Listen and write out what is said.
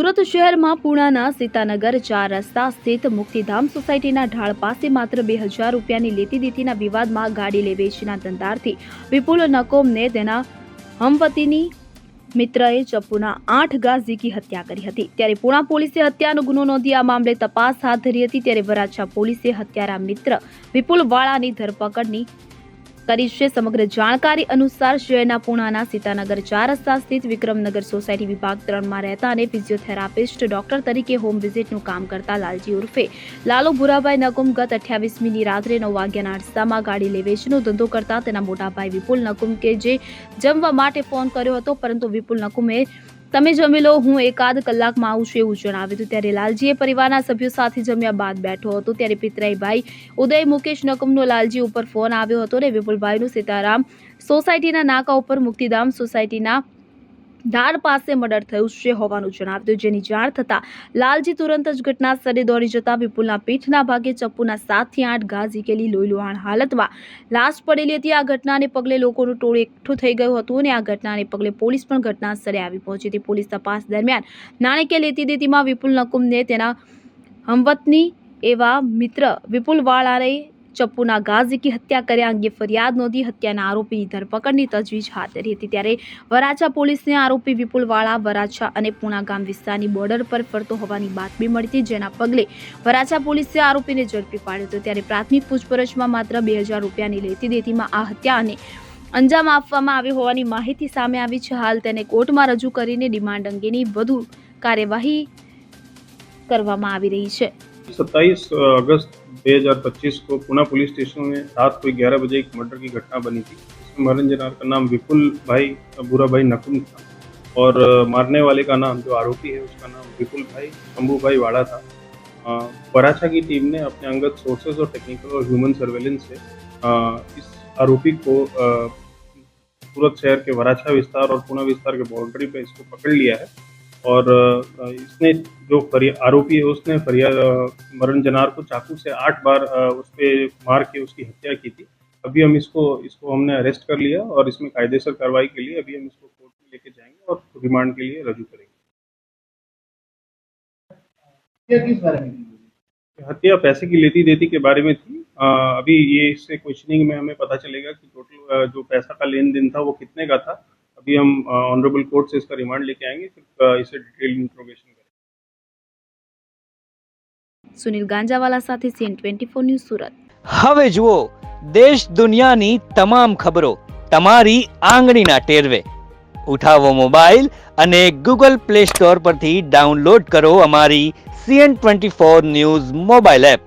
સુરત શહેરમાં પૂણાના સીતાનગર 4 રસ્તા સ્થિત મુક્તિધામ સોસાયટીના ઢાળ પાસે માત્ર 2000 રૂપિયાની લેતીદેતીના વિવાદમાં ગાડી લે વેચના ધંધાર્થી વિપુલ નકોમને તેના હમવતીની મિત્રએ ચપ્પુના 8 ઘા ઝીકી હત્યા કરી હતી। ત્યારે પૂણા પોલીસે હત્યાનો ગુનો નોંધી આ મામલે તપાસ હાથ ધરી હતી। ત્યારે વરાછા પોલીસે હત્યારા મિત્ર વિપુલ વાળાની ધરપકડની કરી છે। સમગ્ર જાણકારી અનુસાર શહેરના પૂણાના સીતાનગર 4 રસ્તા સ્થિત વિક્રમનગર સોસાયટી વિભાગ 3 માં રહેતા અને ફિઝિયોથેરાપિસ્ટ ડોક્ટર તરીકે હોમ વિઝિટનું કામ કરતા લાલજી ઉર્ફે લાલુ ભુરાભાઈ નકુમ ગત 28મીની રાત્રે 9 વાગ્યાના અરસામાં ગાડી લે વેચનો ધંધો કરતા તેના મોટાભાઈ વિપુલ નકુમ કે જે જમવા માટે ફોન કર્યો હતો, પરંતુ વિપુલ નકુમે તમે જમી લો, હું એકાદ કલાકમાં આવું છું એવું જણાવ્યું હતું। ત્યારે લાલજીએ પરિવારના સભ્યો સાથે જમ્યા બાદ બેઠો હતો ત્યારે પિતરાઈ ભાઈ ઉદય મુકેશ નકુમનો લાલજી ઉપર ફોન આવ્યો હતો અને વિપુલભાઈનું સીતારામ સોસાયટીના નાકા ઉપર મુક્તિધામ સોસાયટીના ઢાળ પાસે મર્ડર થયું છે હોવાનું જણાવ્યું। જેની જાણ થતાં લાલજી તુરંત જ ઘટના સ્થળે દોડી જતા વિપુલના પીઠના ભાગે ચપ્પુના 7 થી 8 ઘા ઝીકેલી લોહીલુહાણ હાલતમાં લાશ પડેલી હતી। આ ઘટનાને પગલે લોકોનું ટોળું એકઠું થઈ ગયું હતું અને આ ઘટનાને પગલે પોલીસ પણ ઘટના સ્થળે આવી પહોંચી હતી। પોલીસ તપાસ દરમિયાન નાણાકીય લેતીદેતીમાં વિપુલ નકુમને તેના હમવતની એવા મિત્ર વિપુલ વાળાએ ચપ્પુના ઘા ઝીકી હત્યા કર્યા અંગે ફરિયાદ નોંધી હત્યાના આરોપીની ધરપકડની તજવીજ હાથ ધરી હતી। ત્યારે વરાછા પોલીસને આરોપી વિપુલ વાળા વરાછા અને પૂણા ગામ વિસ્તારની બોર્ડર પર ફરતો હોવાની બાતમી મળી હતી, જેના પગલે વરાછા પોલીસે આરોપીને ઝડપી પાડ્યો હતો। ત્યારે પ્રાથમિક પૂછપરછમાં માત્ર 2000 રૂપિયાની લેતીદેતીમાં આ હત્યાને અંજામ આપવામાં આવ્યો હોવાની માહિતી સામે આવી છે। હાલ તેને કોર્ટમાં રજૂ કરીને રિમાન્ડ અંગેની વધુ કાર્યવાહી કરવામાં આવી રહી છે। 27 अगस्त 2025 को पुणे पुलिस स्टेशन में रात को 11 बजे एक मर्डर की घटना बनी थी। इसमें मरण जनार का नाम विपुल भाई बुरा भाई नकुम था और मारने वाले का नाम जो आरोपी है उसका नाम विपुल भाई शंभू भाई वाड़ा था। वराछा की टीम ने अपने अंगत सोर्सेज और टेक्निकल और ह्यूमन सर्वेलेंस से इस आरोपी को सूरत शहर के वराछा विस्तार और पुणे विस्तार के बाउंड्री पे इसको पकड़ लिया है और इसने जो आरोपी है उसने मरण जनार को चाकू से 8 बार उस पे मार के उसकी हत्या की थी। अभी हम इसको हमने अरेस्ट कर लिया और इसमें कायदेसर कार्रवाई के लिए अभी हम इसको कोर्ट में लेके जाएंगे और रिमांड के लिए रजू करेंगे। किस बारे में? हत्या पैसे की लेती देती के बारे में थी। अभी ये इससे क्वेश्चनिंग में हमें पता चलेगा कि टोटल जो पैसा का लेन देन था वो कितने का था। अभी हम ऑनरेबल कोर्ट से इसका रिमांड लेके आएंगे, फिर इसे डिटेल इंट्रोगेशन करेंगे। સુનિલ ગાંજાવાલા સાથે CN24 ન્યૂઝ સુરત। હવે જુઓ દેશ દુનિયાની તમામ ખબરો તમારી આંગળીના ટેરવે। ઉઠાવો મોબાઈલ અને ગૂગલ પ્લે સ્ટોર પરથી ડાઉનલોડ કરો અમારી CN24 ન્યૂઝ મોબાઈલ એપ।